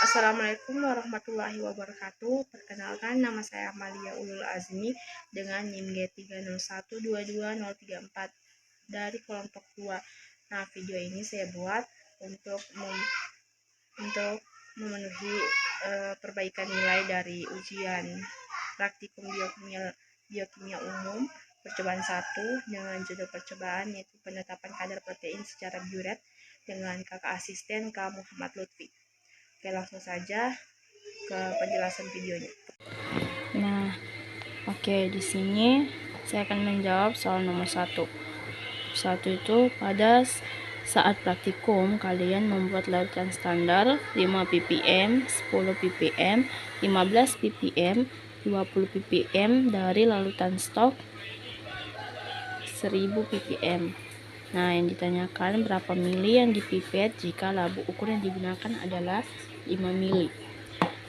Assalamualaikum warahmatullahi wabarakatuh. Perkenalkan, nama saya Amalia Ulul Azmi dengan NIM G301220034 dari kelompok 2. Nah, video ini saya buat untuk memenuhi perbaikan nilai dari ujian praktikum biokimia umum percobaan 1 dengan judul percobaan yaitu penetapan kadar protein secara biuret dengan kakak asisten Kak Muhammad Lutfi. Oke, langsung saja ke penjelasan videonya. Nah, oke, di sini saya akan menjawab soal nomor 1. Satu itu pada saat praktikum kalian membuat larutan standar 5 ppm, 10 ppm, 15 ppm, 20 ppm dari larutan stok 1000 ppm. Nah, yang ditanyakan berapa mili yang dipipet jika labu ukur yang digunakan adalah 5 mili.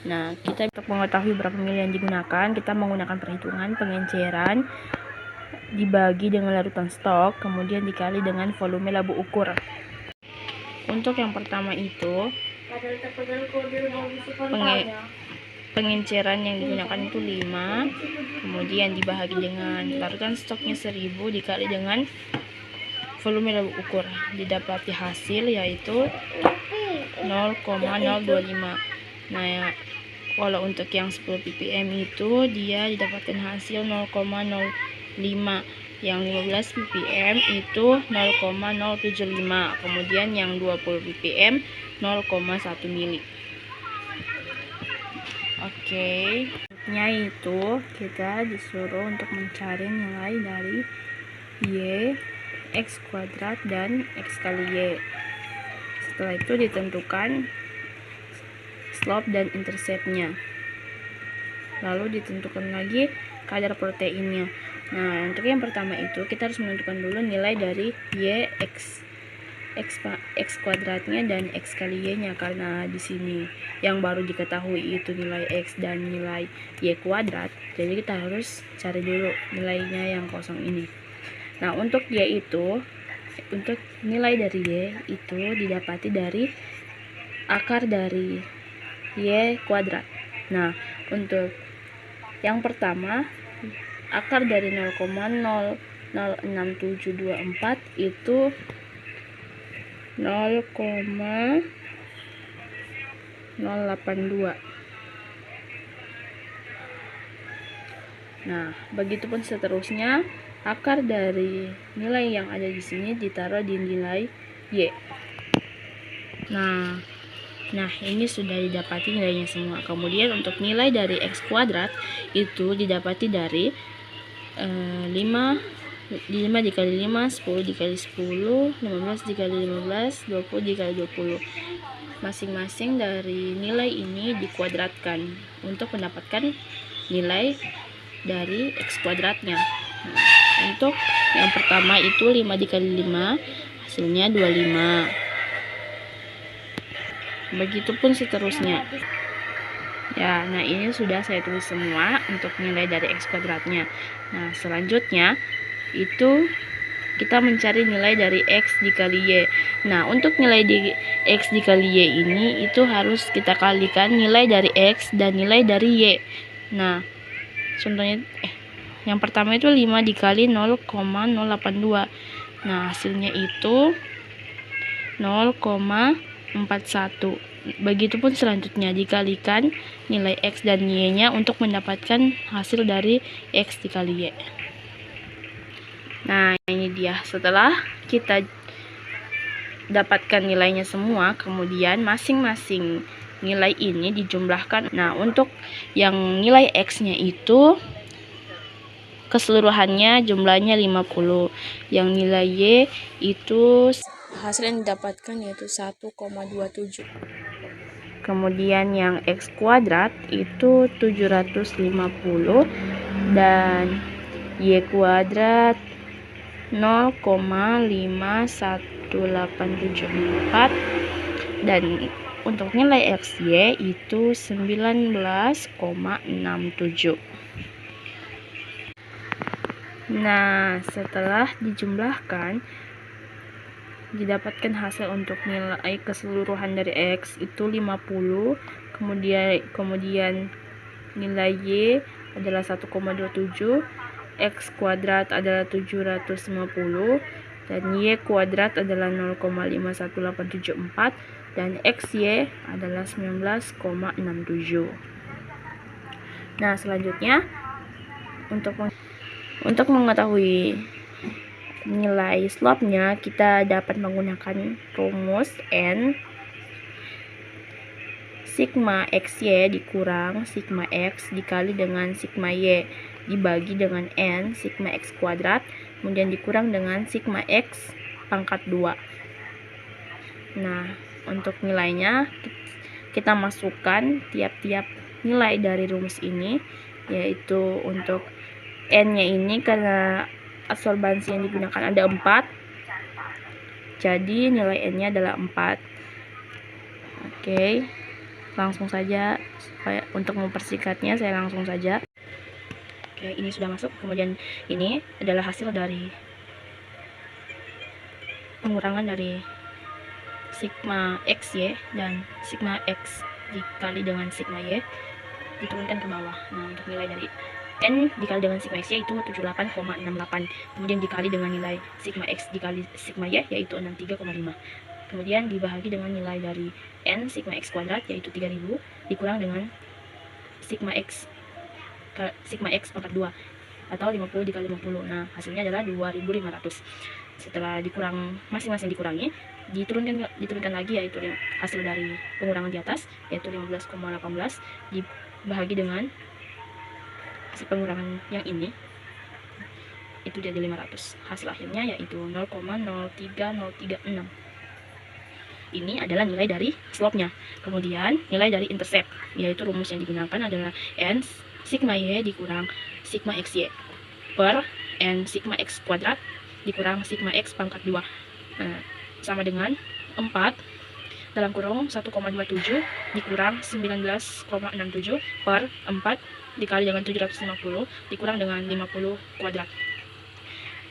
Nah, kita untuk mengetahui berapa mili yang digunakan, kita menggunakan perhitungan pengenceran dibagi dengan larutan stok, kemudian dikali dengan volume labu ukur. Untuk yang pertama itu, pengenceran yang digunakan itu 5, kemudian dibagi dengan larutan stoknya 1000 dikali dengan volume labu ukur, didapati hasil yaitu 0,025. Nah, ya, kalau untuk yang 10 ppm itu dia didapatkan hasil 0,05, yang 15 ppm itu 0,075, kemudian yang 20 ppm 0,1 mili. Oke, itu kita disuruh untuk mencari nilai dari Y, X kuadrat dan X kali Y. Setelah itu ditentukan slope dan interceptnya, lalu ditentukan lagi kadar proteinnya. Nah, untuk yang pertama itu kita harus menentukan dulu nilai dari Y, X kuadratnya dan X kali Y nya, karena di sini yang baru diketahui itu nilai X dan nilai Y kuadrat, jadi kita harus cari dulu nilainya yang kosong ini. Nah, untuk Y itu, untuk nilai dari Y itu didapati dari akar dari Y kuadrat. Nah, untuk yang pertama, akar dari 0,00674 itu 0,082. Nah, begitupun seterusnya, akar dari nilai yang ada di sini ditaruh di nilai Y. Nah, ini sudah didapati nilainya semua. Kemudian untuk nilai dari X kuadrat itu didapati dari 5 dikali 5, 10 dikali 10, 15 dikali 15, 20 dikali 20. Masing-masing dari nilai ini dikuadratkan untuk mendapatkan nilai dari X kuadratnya. Nah, untuk yang pertama itu 5 dikali 5, hasilnya 25. Begitupun seterusnya. Ya, nah ini sudah saya tulis semua untuk nilai dari X kuadratnya. Nah, selanjutnya itu kita mencari nilai dari X dikali Y. Nah, untuk nilai di X dikali Y ini itu harus kita kalikan nilai dari X dan nilai dari Y. Nah, contohnya yang pertama itu 5 dikali 0,082. Nah, hasilnya itu 0,41. Begitupun selanjutnya dikalikan nilai X dan Y nya untuk mendapatkan hasil dari X dikali Y. Nah, ini dia. Setelah kita dapatkan nilainya semua, kemudian masing-masing nilai ini dijumlahkan. Nah, untuk yang nilai X nya itu keseluruhannya jumlahnya 50. Yang nilai Y itu hasil yang didapatkan yaitu 1,27. Kemudian yang X kuadrat itu 750 dan Y kuadrat 0,5184, dan untuk nilai XY itu 19,67. Nah, setelah dijumlahkan didapatkan hasil untuk nilai keseluruhan dari X itu 50, kemudian nilai Y adalah 1,27, X kuadrat adalah 750, dan Y kuadrat adalah 0,51874, dan XY adalah 19,67. Nah, selanjutnya untuk mengetahui nilai slope-nya, kita dapat menggunakan rumus N sigma XY dikurang sigma X dikali dengan sigma Y dibagi dengan N sigma X kuadrat, kemudian dikurang dengan sigma X pangkat 2. Nah, untuk nilainya kita masukkan tiap-tiap nilai dari rumus ini, yaitu untuk N-nya ini karena absorbansi yang digunakan ada 4, jadi nilai N-nya adalah 4. Oke, langsung saja, supaya untuk mempersingkatnya saya langsung saja. Oke, ini sudah masuk. Kemudian ini adalah hasil dari pengurangan dari sigma XY dan sigma X dikali dengan sigma Y diturunkan ke bawah. Nah, untuk nilai dari N dikali dengan sigma X yaitu 78,68, kemudian dikali dengan nilai sigma X dikali sigma Y yaitu 63,5, kemudian dibagi dengan nilai dari N sigma X kuadrat yaitu 3000 dikurang dengan sigma X pangkat 2 atau 50 dikali 50. Nah, hasilnya adalah 2500. Setelah dikurang, masing-masing dikurangi, diturunkan lagi, yaitu hasil dari pengurangan di atas yaitu 15,18 dibagi dengan hasil pengurangan yang ini, itu jadi 500. Hasil akhirnya yaitu 0,03036. Ini adalah nilai dari slope-nya. Kemudian nilai dari intercept, yaitu rumus yang digunakan adalah N sigma Y dikurang sigma XY per N sigma X kuadrat dikurang sigma X pangkat 2. Nah, sama dengan 4 dalam kurung 1,27 dikurang 19,67 per 4 dikali dengan 750 dikurang dengan 50 kuadrat,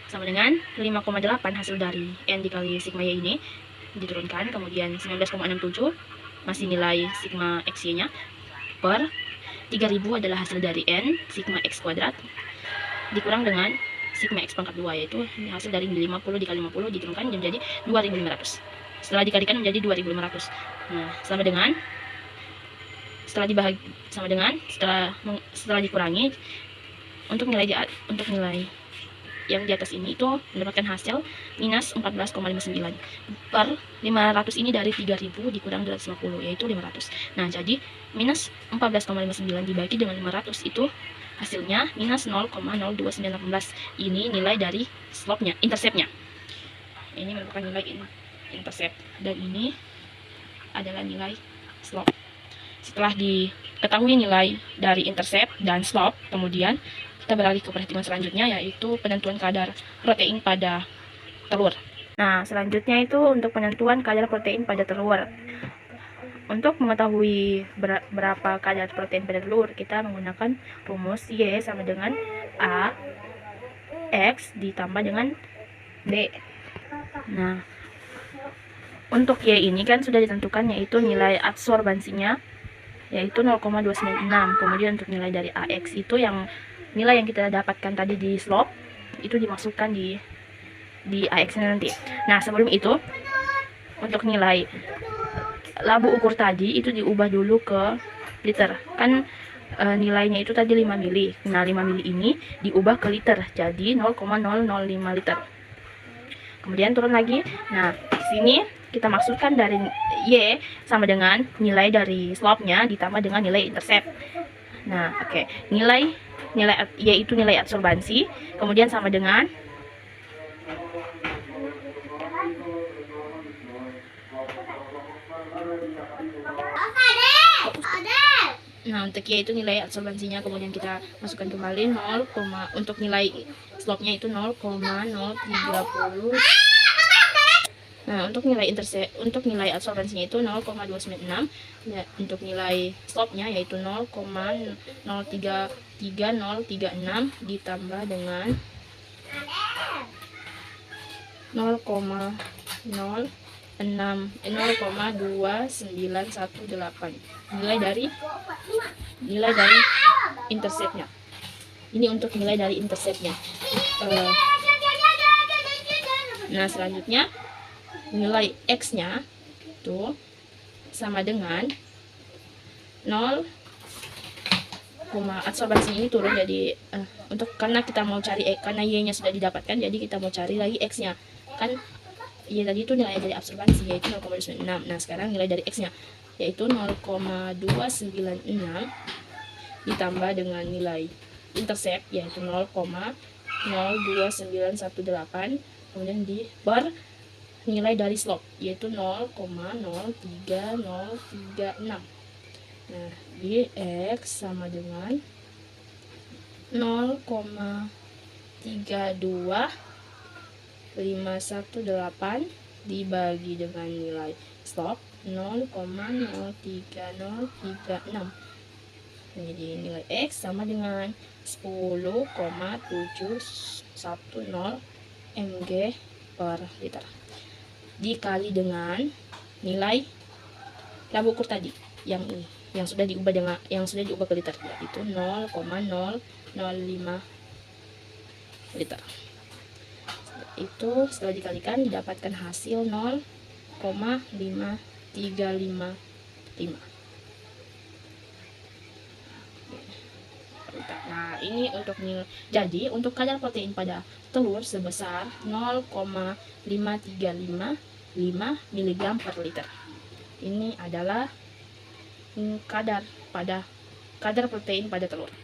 sama dengan 5,8. Hasil dari N dikali sigma Y ini diturunkan, kemudian 19,67 masih nilai sigma XY nya per 3000 adalah hasil dari N sigma X kuadrat dikurang dengan sigma X pangkat 2, yaitu hasil dari 50 dikali 50 diturunkan menjadi 2500. Setelah dikalikan menjadi 2500. Nah, setelah dikurangi untuk nilai yang di atas ini itu mendapatkan hasil minus 14,59 per 500 ini dari 3000 dikurang 250 yaitu 500. Nah, jadi minus 14,59 dibagi dengan 500 itu hasilnya minus 0,02918. Ini nilai dari slope-nya, intercept-nya. Ini merupakan nilai intercept dan ini adalah nilai slope. Setelah diketahui nilai dari intercept dan slope, kemudian kita beralih ke perhitungan selanjutnya, yaitu penentuan kadar protein pada telur. Nah, selanjutnya itu untuk penentuan kadar protein pada telur. Untuk mengetahui berapa kadar protein pada telur, kita menggunakan rumus Y sama dengan A X ditambah dengan B. Nah, untuk Y ini kan sudah ditentukan, yaitu nilai absorbansinya yaitu 0,296. Kemudian untuk nilai dari AX itu nilai yang kita dapatkan tadi di slope itu dimasukkan di AX nanti. Nah, sebelum itu untuk nilai labu ukur tadi itu diubah dulu ke liter. Kan nilainya itu tadi 5 mili. Nah, 5 mili ini diubah ke liter jadi 0,005 liter. Kemudian turun lagi. Nah, di sini kita maksudkan dari Y sama dengan nilai dari slope-nya ditambah dengan nilai intercept. Nah, oke. Nilai Y itu nilai absorbansi, kemudian sama dengan nah, untuk Y itu nilai absorbansinya, kemudian kita masukkan kembali 0, untuk nilai slope-nya itu 0,030. Nah, untuk nilai absorbansinya itu 0,296. Ya, untuk nilai slope-nya yaitu 0,033036 ditambah dengan 0,005 0,2918. Nilai dari interceptnya. Ini untuk nilai dari interceptnya. Nah, selanjutnya nilai X-nya tuh sama dengan 0, absorbansi ini turun jadi karena kita mau cari karena Y-nya sudah didapatkan, jadi kita mau cari lagi X-nya. Kan Y tadi itu nilai dari absorbansi yaitu 0,26. Nah, sekarang nilai dari X-nya yaitu 0,296 ditambah dengan nilai intercept yaitu 0,02918, kemudian per nilai dari slope yaitu 0,03036. Nah, di X sama dengan 0,32518 dibagi dengan nilai slope 0,03036. Jadi nilai X sama dengan 10,710 mg per liter dikali dengan nilai laba ukur tadi yang ini yang sudah diubah ke liter yaitu 0,005 liter. Itu setelah dikalikan didapatkan hasil 0,5355. Nah, ini untuk nilai. Jadi untuk kadar protein pada telur sebesar 0,5355 mg per liter. Ini adalah kadar protein pada telur.